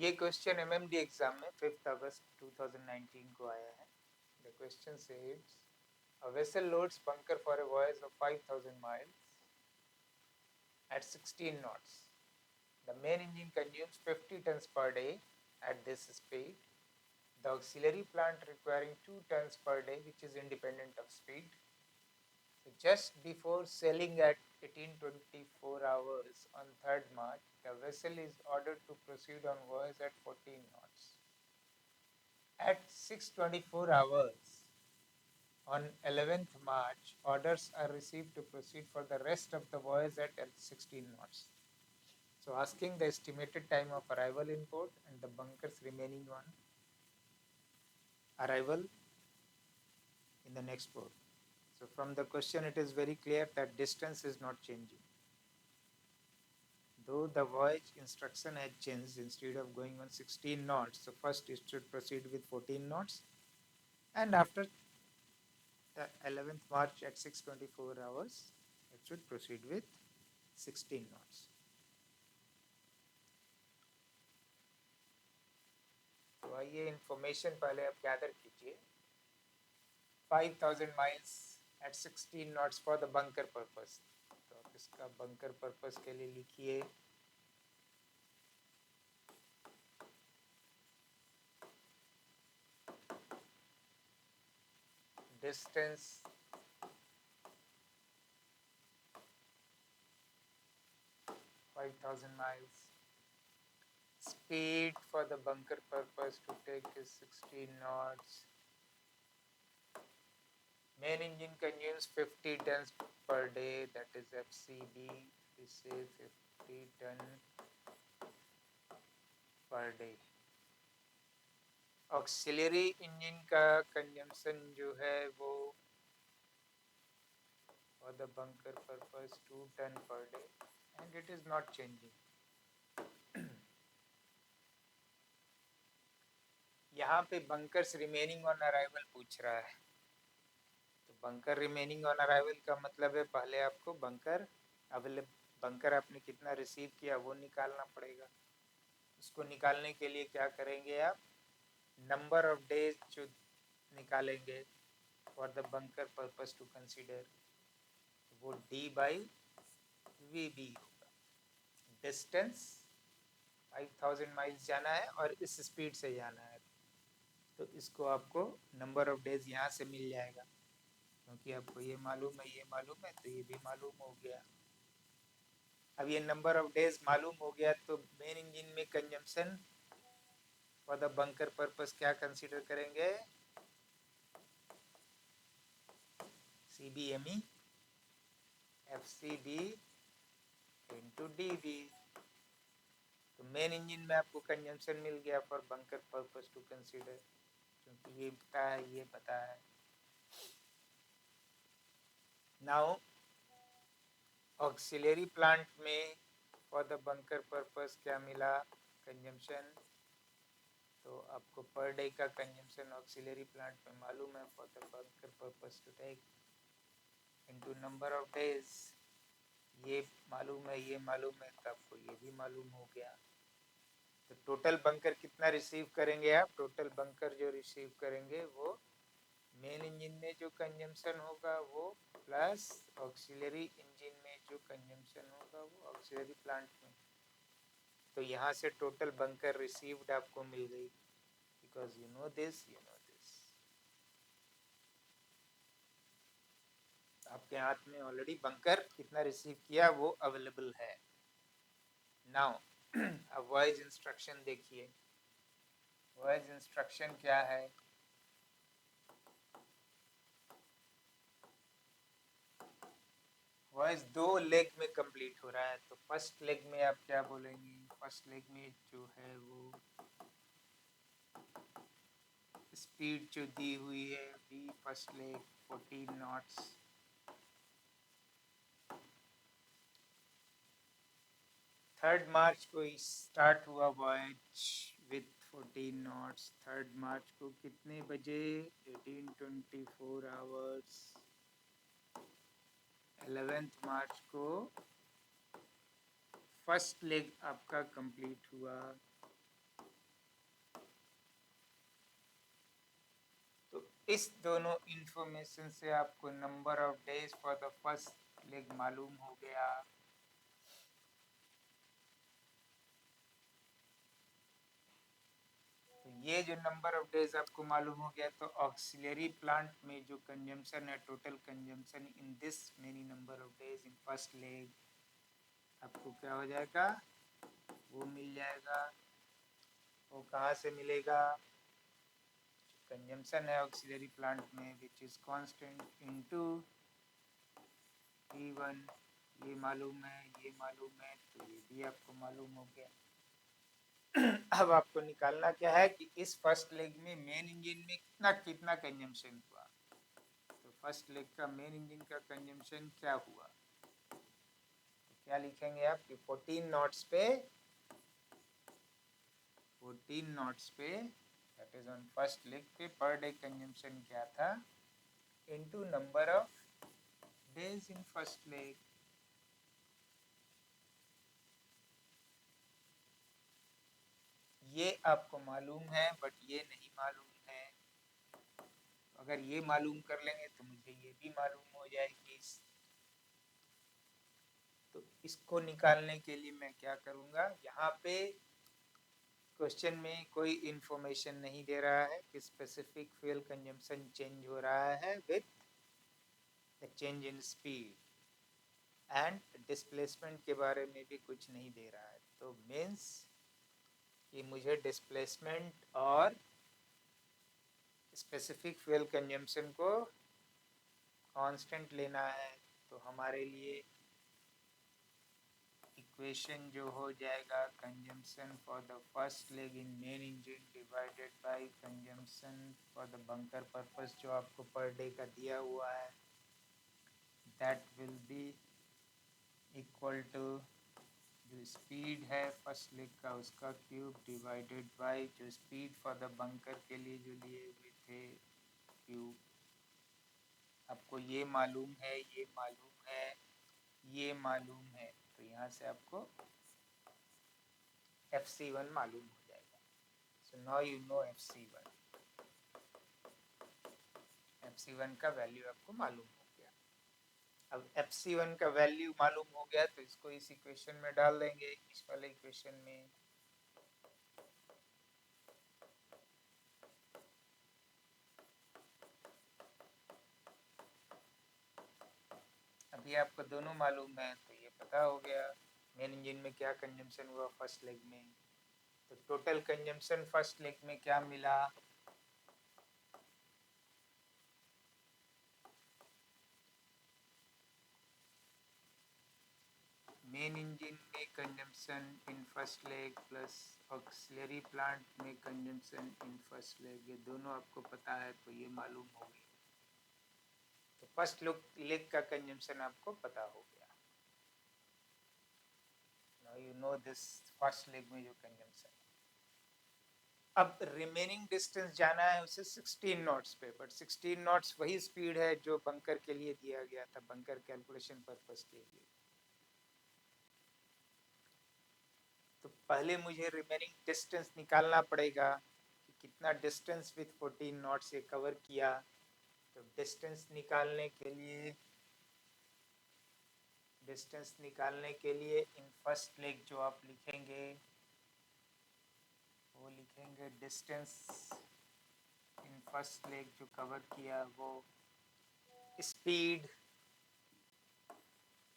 ये question MMD exam में 5 अगस्त 2019 को आया है. The question says a vessel loads bunker for a voyage of 5,000 miles at 16 knots. The main engine consumes 50 tons per day at this speed. The auxiliary plant requiring 2 tons per day, which is independent of speed. So just before sailing at 18:24 hours on 3rd March, the vessel is ordered to proceed on voyage at 14 knots. At 6:24 hours on 11th March, orders are received to proceed for the rest of the voyage at 16 knots. So asking the estimated time of arrival in port and the bunkers remaining on arrival in the next port. So from the question it is very clear that distance is not changing. Though the voyage instruction had changed, instead of going on 16 knots, so first it should proceed with 14 knots, and after the 11th March at 6:24 hours, it should proceed with 16 knots. तो आइए information पहले आप gather कीजिए. 5,000 miles at 16 knots for the bunker purpose. तो आप इसका bunker purpose के लिए लिखिए distance 5,000 miles. Speed for the bunker purpose to take is 16 knots. Main engine consumes 50 tons per day, that is FCB. We say 50 ton per day. Auxiliary engine का consumption जो है वो for the bunker purpose 2 ton per day, and it is not changing. यहाँ पे bunkers remaining on arrival पूछ रहा है. तो bunker remaining on arrival का मतलब है पहले आपको bunker आपने कितना रिसीव किया वो निकालना पड़ेगा. उसको निकालने के लिए क्या करेंगे आप, नंबर ऑफ डेज जो निकालेंगे for the bunker purpose to consider, वो डी बाई वी बी होगा. डिस्टेंस 5,000 माइल्स जाना है और इस स्पीड से जाना है, तो इसको आपको नंबर ऑफ डेज यहाँ से मिल जाएगा, क्योंकि आपको ये मालूम है तो ये भी मालूम हो गया. अब ये नंबर ऑफ डेज मालूम हो गया तो मेन इंजन में consumption for the bunker purpose क्या कंसीडर करेंगे, CBME FCB into DB. तो मेन इंजन में आपको कंजम्पशन मिल गया for bunker purpose to consider, क्योंकि ये पता है. नाउ ऑक्सिलरी प्लांट में फॉर द बंकर पर्पस क्या मिला कंजम्पशन, तो आपको पर डे का कंजम्पशन ऑक्सिलरी प्लांट में मालूम है for the bunker purpose to take into number of days. ये मालूम है तो आपको ये भी मालूम हो गया. तो टोटल बंकर कितना रिसीव करेंगे आप, टोटल बंकर जो रिसीव करेंगे वो मेन इंजन में जो कंजम्पशन होगा वो प्लस ऑक्सिलरी इंजन में जो कंजम्पशन होगा वो ऑक्सिलरी प्लांट में. तो यहाँ से टोटल बंकर रिसीव्ड आपको मिल गई, बिकॉज यू नो दिस. आपके हाथ में ऑलरेडी बंकर कितना रिसीव किया वो अवेलेबल है. नाउ अब वॉइस इंस्ट्रक्शन देखिए. वॉइस इंस्ट्रक्शन क्या है, वॉइस 2 लेग में कंप्लीट हो रहा है. तो फर्स्ट लेग में आप क्या बोलेंगे, फर्स्ट लेग में जो है वो स्पीड जो दी हुई है the first leg 14 knots. Third March को स्टार्ट हुआ voyage with 14 knots. Third March को कितने बजे, 18:24 आवर्स. 11th मार्च को फर्स्ट लेग आपका कंप्लीट हुआ. इस दोनों इंफॉर्मेशन से आपको number of days for the first leg मालूम हो गया। तो ये जो नंबर ऑफ डेज आपको मालूम हो गया, तो ऑक्सिलरी प्लांट में जो कंजम्पशन है, total consumption in this many number of days in first leg, आपको क्या हो जाएगा, वो मिल जाएगा। वो कहाँ से मिलेगा, कंजम्पशन है ऑक्सिलरी प्लांट में which is constant into P1, ये मालूम है, ये मालूम है, तो ये भी आपको मालूम हो गया। अब आपको निकालना क्या है कि इस फर्स्ट लेग में मेन इंजन में कितना कितना कंजम्पशन हुआ। तो फर्स्ट लेग का मेन इंजन का कंजम्पशन क्या हुआ, तो क्या लिखेंगे आप कि 14 नॉट्स पे, 14 नॉट्स पे that is on first leg पे पर डे कंजम्पशन क्या था, into number of days in first leg. ये आपको मालूम है बट ये नहीं मालूम है। अगर ये मालूम कर लेंगे तो मुझे ये भी मालूम हो जाएगी। तो इसको निकालने के लिए मैं क्या करूँगा, यहाँ पे क्वेश्चन में कोई इंफॉर्मेशन नहीं दे रहा है कि स्पेसिफिक फ्यूल कंजम्पशन चेंज हो रहा है with the change in speed, and displacement के बारे में भी कुछ नहीं दे रहा है। तो मीन्स कि मुझे डिस्प्लेसमेंट और स्पेसिफिक फ्यूल कंजम्पशन को कांस्टेंट लेना है। तो हमारे लिए इक्वेशन जो हो जाएगा, consumption for the first leg in main engine divided by consumption for the bunker purpose जो आपको पर डे का दिया हुआ है, that will be equal to जो स्पीड है फर्स्ट लेग का उसका क्यूब डिवाइडेड बाय जो स्पीड फॉर द बंकर के लिए जो लिए हुए थे क्यूब। आपको ये मालूम है, ये मालूम है, ये मालूम है, तो यहाँ से आपको FC1 मालूम हो जाएगा। So now you know FC1, FC1 का वैल्यू आपको मालूम हो गया। अब FC1 का वैल्यू मालूम हो गया तो इसको इस इक्वेशन में डाल देंगे, इस वाले इक्वेशन में। अभी आपको दोनों मालूम है तो ये पता हो गया मेन इंजन में क्या कंजम्पशन हुआ फर्स्ट लेग में। तो टोटल कंजम्पशन फर्स्ट लेग में क्या मिला, मेन इंजन में consumption in first leg plus auxiliary plant में कंजम्पशन इन फर्स्ट लेग, ये दोनों आपको पता है तो ये मालूम हो गया। तो फर्स्ट लेग का कंजम्पशन आपको पता हो गया। Now you know this first leg में जो कंजम्पशन। अब रिमेनिंग डिस्टेंस जाना है उसे 16 नॉट्स पे, बट 16 नॉट्स वही स्पीड है जो बंकर के लिए दिया गया था, बंकर कैलकुलेशन पर्पस के लिए। तो पहले मुझे रिमेनिंग डिस्टेंस निकालना पड़ेगा कि कितना डिस्टेंस विथ 14 नॉट्स ये कवर किया। तो डिस्टेंस निकालने के लिए इन फर्स्ट लेग जो आप लिखेंगे वो लिखेंगे डिस्टेंस इन फर्स्ट लेग जो कवर किया वो speed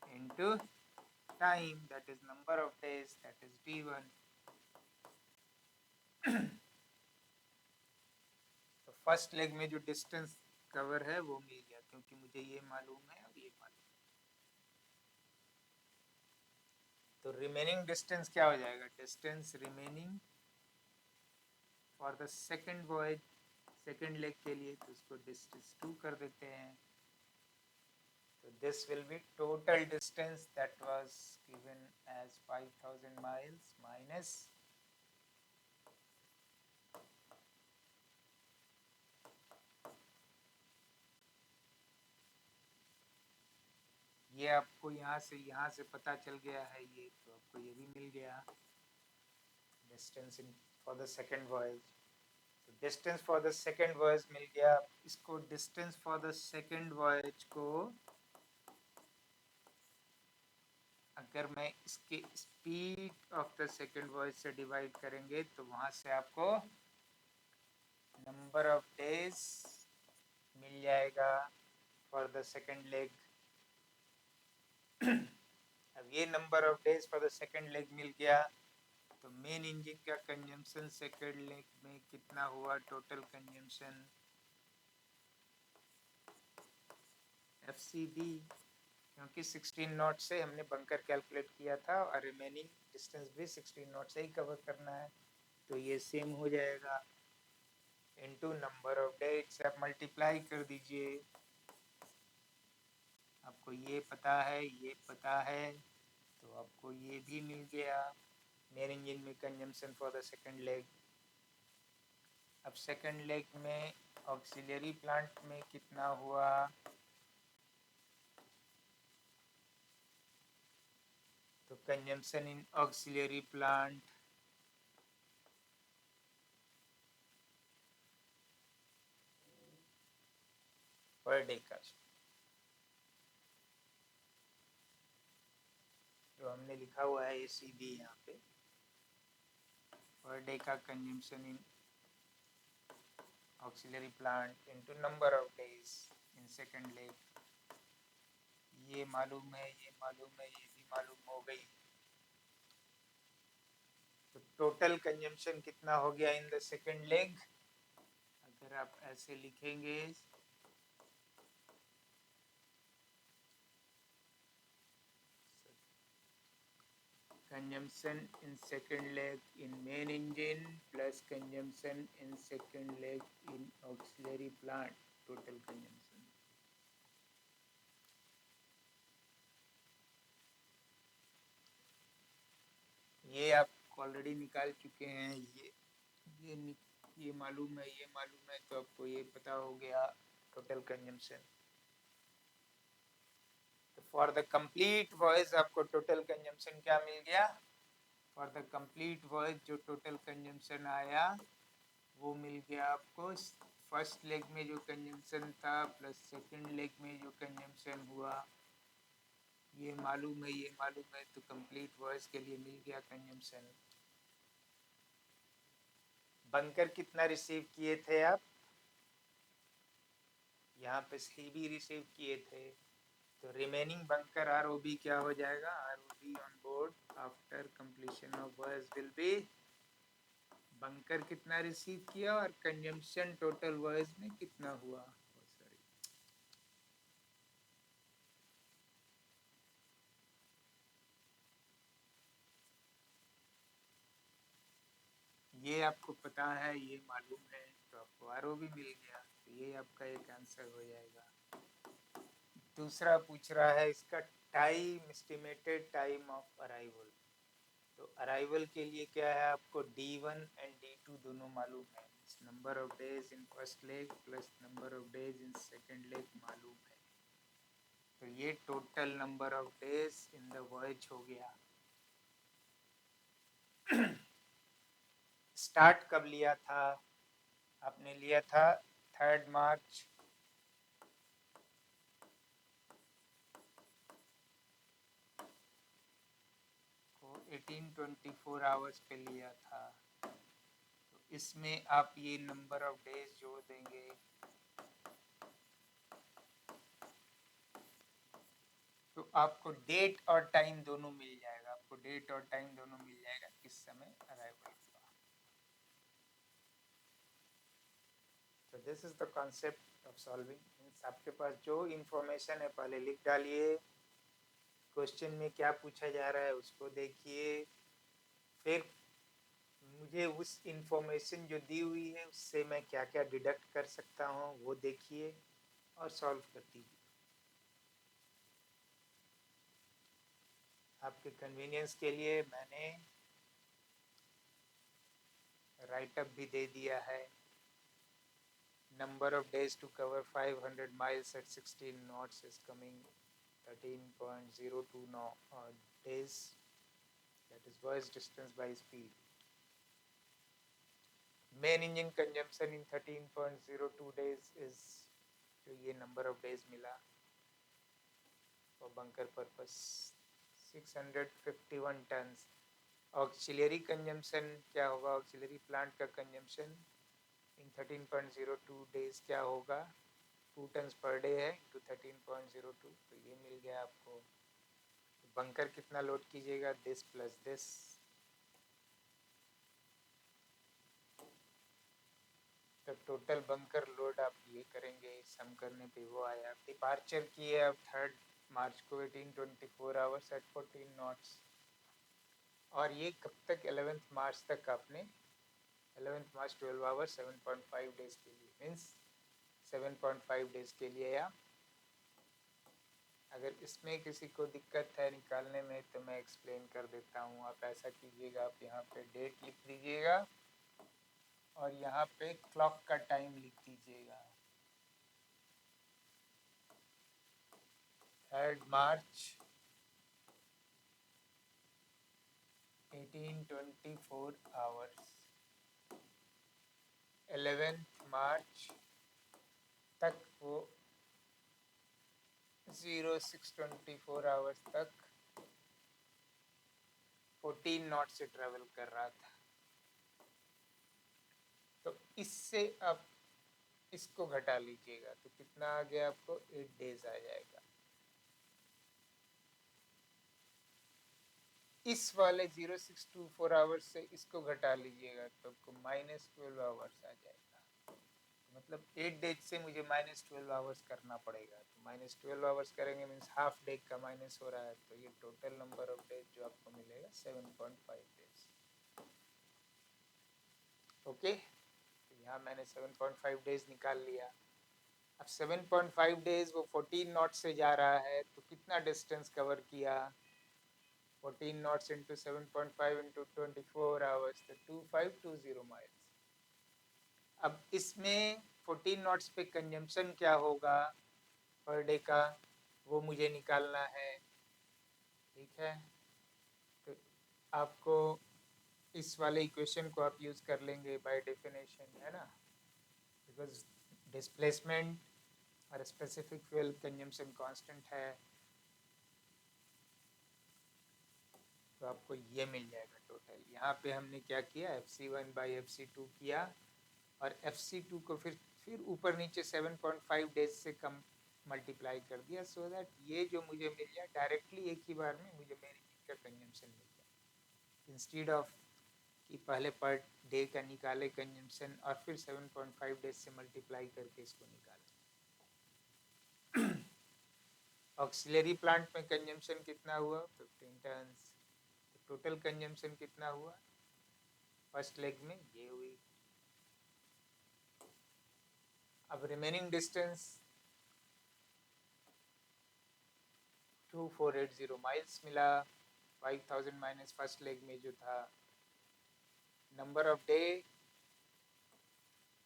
into time, that is number of days, that is D1। तो फर्स्ट लेग में जो डिस्टेंस कवर है वो मिल गया क्योंकि मुझे ये मालूम है और ये मालूम। तो रिमेनिंग डिस्टेंस क्या हो जाएगा, distance remaining for the second voyage, second leg के लिए, तो उसको डिस्टेंस 2 कर देते हैं। तो this will be total distance that was given as 5000 miles minus ये आपको यहाँ से पता चल गया है, ये तो आपको ये भी मिल गया distance in for the second voyage. Distance for the second voyage मिल गया। इसको distance for the second voyage को अगर मैं इसके speed of the second voyage से डिवाइड करेंगे तो वहां से आपको नंबर ऑफ डेज मिल जाएगा फॉर द सेकेंड लेग। अब ये number of days for the second leg मिल गया तो मेन इंजन का कंजम्पशन सेकेंड लेग में कितना हुआ, टोटल कंजम्पशन एफसीडी, क्योंकि 16 नॉट से हमने बंकर कैलकुलेट किया था और रिमेनिंग डिस्टेंस भी 16 नॉट से ही कवर करना है, तो ये सेम हो जाएगा इनटू नंबर ऑफ डेज। आप मल्टीप्लाई कर दीजिए, आपको ये पता है, ये पता है, तो आपको ये भी मिल गया मेन इंजन में consumption for the second leg. अब सेकेंड लेग में ऑक्सिलरी प्लांट में कितना हुआ, तो कंजम्पशन इन ऑक्सिलरी प्लांट पर डे का जो हमने लिखा हुआ है ये सीधी यहाँ पे, पर डे का consumption in auxiliary plant into number of days in second leg. ये मालूम है, ये मालूम है, ये भी मालूम हो गई, तो टोटल कंजम्पशन कितना हो गया इन द सेकेंड लेग। अगर आप ऐसे लिखेंगे consumption in second leg in main engine plus consumption in second leg in auxiliary plant, total consumption। ये आप ऑलरेडी निकाल चुके हैं, ये मालूम है, ये मालूम है, तो आपको ये पता हो गया टोटल कंजम्पशन। तो फॉर द कंप्लीट वॉइस आपको टोटल कंजम्पशन क्या मिल गया, फॉर द कंप्लीट वॉइस जो टोटल कंजम्पशन आया वो मिल गया आपको फर्स्ट लेग में जो कंजम्पशन था प्लस सेकंड लेग में जो कंजम्पशन हुआ, ये मालूम है, ये मालूम है, तो कंप्लीट वॉइस के लिए मिल गया कंजम्पशन। बंकर कितना रिसीव किए थे आप, यहाँ पे सी भी रिसीव किए थे, तो रिमेनिंग बंकर आरओबी क्या हो जाएगा, ROB on board after completion of voice will be bunker कितना रिसीव किया और कंजम्पशन टोटल वॉइस में कितना हुआ। ये आपको पता है, ये मालूम है, तो आपको आरओ भी मिल गया, तो ये आपका एक आंसर हो जाएगा। दूसरा पूछ रहा है इसका time, estimated time of arrival. तो अराइवल के लिए क्या है, आपको D1 एंड D2 दोनों मालूम है, number of days in first leg plus number of days in second leg मालूम है, तो ये total number of days in the voyage हो गया। स्टार्ट कब लिया था, आपने लिया था 3 मार्च को 1824 आवर्स पे लिया था, तो इसमें आप ये नंबर ऑफ डेज जोड़ देंगे, तो आपको डेट और टाइम दोनों मिल जाएगा, आपको डेट और टाइम दोनों मिल जाएगा किस समय अराइवल हुआ। तो this is the concept of solving. आपके पास जो इंफॉर्मेशन है पहले लिख डालिए, क्वेश्चन में क्या पूछा जा रहा है उसको देखिए, फिर मुझे उस इंफॉर्मेशन जो दी हुई है उससे मैं क्या क्या डिडक्ट कर सकता हूँ वो देखिए और सॉल्व कर दीजिए। आपके कन्वीनियंस के लिए मैंने राइटअप भी दे दिया है, number of days to cover 500 miles at 16 knots is coming 13.02 days, that is voice distance by speed। Main engine consumption in 13.02 days is, जो ये नंबर ऑफ डेज मिला for bunker purpose 651 tons. Auxiliary consumption क्या होगा, auxiliary plant का consumption in 13.02 days क्या होगा, 2 turns per day है into 13.02, तो ये मिल गया आपको। बंकर कितना लोड कीजिएगा, दिस प्लस दिस, तो टोटल बंकर लोड आप ये करेंगे, सम करने पे वो आया। डिपार्चर किए अब 3 मार्च को 1824 आवर्स एट 14 नॉट्स, और ये कब तक, 11 मार्च तक आपने, 11 मार्च 12 आवर्स 7.5 डेज के लिए, मीन्स 7.5 डेज के लिए। या अगर इसमें किसी को दिक्कत है निकालने में तो मैं एक्सप्लेन कर देता हूँ। आप ऐसा कीजिएगा, आप यहाँ पे डेट लिख दीजिएगा और यहाँ पे क्लॉक का टाइम लिख दीजिएगा, 3 मार्च 1824 आवर्स, 11 मार्च तक वो 0624 आवर्स तक 14 नॉट से ट्रेवल कर रहा था। तो इससे अब इसको घटा लीजिएगा तो कितना आ गया आपको, 8 डेज आ जाएगा। इस वाले 0624 आवर्स से इसको घटा लीजिएगा तो आपको -12 आवर्स आ जाएगा। मतलब 8 डेज से मुझे -12 आवर्स करना पड़ेगा, तो -12 आवर्स करेंगे मीन्स हाफ डे का माइनस हो रहा है, तो ये टोटल नंबर ऑफ डेज जो आपको मिलेगा 7.5 डेज। ओके, तो यहाँ मैंने 7.5 डेज निकाल लिया। अब 7.5 डेज वो 14 नॉट से जा रहा है, तो कितना डिस्टेंस कवर किया, 14 नॉट्स इंटू 7.5 इंटू 24 आवर्स, तो 2520 माइल्स। अब इसमें 14 नॉट्स पे कंजम्पशन क्या होगा पर डे का, वो मुझे निकालना है। ठीक है, तो आपको इस वाले इक्वेशन को आप यूज कर लेंगे बाय डेफिनेशन, है ना, बिकॉज डिस्प्लेसमेंट और स्पेसिफिक फ्यूल कंजम्पशन कांस्टेंट है, तो आपको ये मिल जाएगा टोटल। यहाँ पे हमने क्या किया, FC1 बाई FC2 किया, और FC2 को फिर ऊपर नीचे 7.5 डेज से कम मल्टीप्लाई कर दिया, सो दैट ये जो मुझे मिल जाए डायरेक्टली एक ही बार में मुझे मेरी का कंजम्पशन मिल जाए, इंस्टीड ऑफ कि पहले पर डे का निकाले कंजम्पशन और फिर 7.5 डेज से मल्टीप्लाई करके इसको निकाले। ऑक्सिलरी प्लांट में कंजम्पशन कितना हुआ, 15 टन्स। टोटल कंजम्पशन कितना हुआ फर्स्ट लेग में, ये हुई। अब रिमेनिंग डिस्टेंस 2480 माइल्स मिला, 5000 माइनस फर्स्ट लेग में जो था। Number of day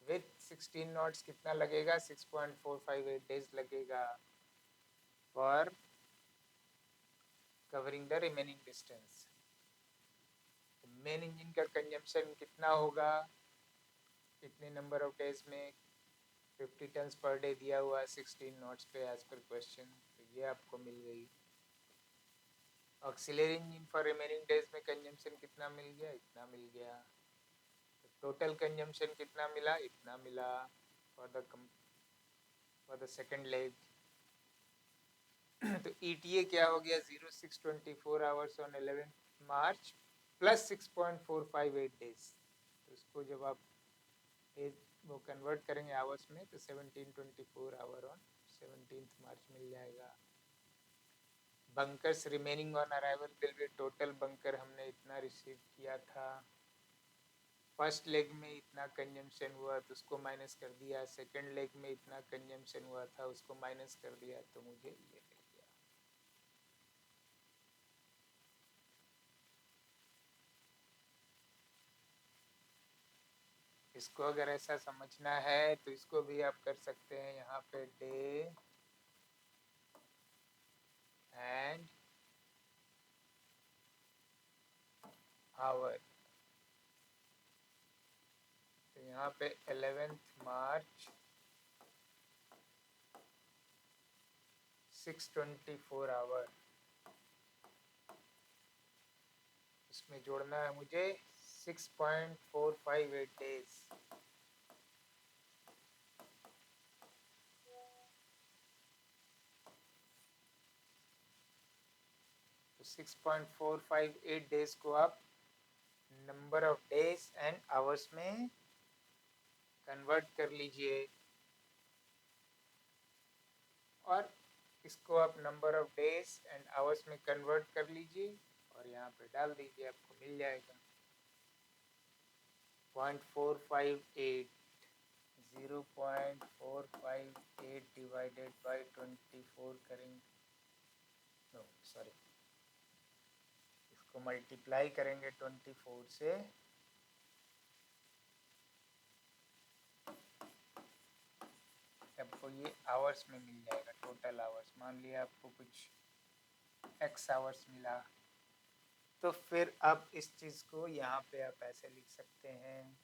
with 16 knots कितना लगेगा, 6.458 डेज लगेगा for covering the remaining distance. Main engine का कंजम्पशन कितना होगा इतने नंबर ऑफ डेज में, 50 टन्स पर डे दिया हुआ है 16 नॉट्स पे एज पर क्वेश्चन, तो ये आपको मिल गई। Auxiliary engine for remaining days में कंजम्पशन कितना मिल गया, इतना मिल गया। तो टोटल कंजम्पशन कितना मिला, इतना मिला फॉर द सेकंड लेग। तो ETA क्या हो गया, 0624 hours on 11 March plus 6.458 days. तो इसको जब आप वो कन्वर्ट करेंगे आवर्स में तो 1724 आवर ऑन 17 मार्च मिल जाएगा। Bunkers remaining on arrival will be, total bunker हमने इतना रिसीव किया था, फर्स्ट लेग में इतना कंजम्पशन हुआ तो उसको माइनस कर दिया, सेकंड लेग में इतना कंजम्पशन हुआ था उसको माइनस कर दिया, तो मुझे ये मिल गया। इसको अगर ऐसा समझना है तो इसको भी आप कर सकते हैं, यहाँ पे डे एंड आवर, तो तो यहाँ पे 11th मार्च 6:24 आवर, इसमें जोड़ना है मुझे 6.458 डेज। तो 6.458 डेज को आप number of days and hours में कन्वर्ट कर लीजिए, और इसको आप number of days and hours में कन्वर्ट कर लीजिए और यहाँ पे डाल दीजिए, आपको मिल जाएगा 0.458 0.458 डिवाइडेड बाई 24 करेंगे, नो सॉरी, इसको मल्टीप्लाई करेंगे 24 से, आपको ये आवर्स में मिल जाएगा, टोटल आवर्स। मान लिया आपको कुछ एक्स आवर्स मिला, तो फिर आप इस चीज़ को यहाँ पे आप ऐसे लिख सकते हैं,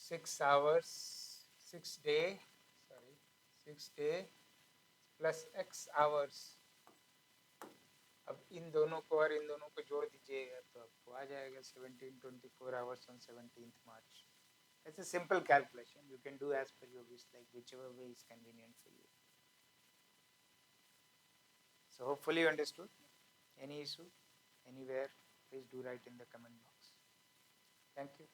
six debt plus x hours. अब इन दोनों को और इन दोनों को जोड़ दीजिएगा तो आपको आ जाएगा 1724 hours on 17th March। It's a simple calculation. You can do as per your wish, like whichever way is convenient for you. So hopefully you understood. Any issue, anywhere, please do write in the comment box. Thank you.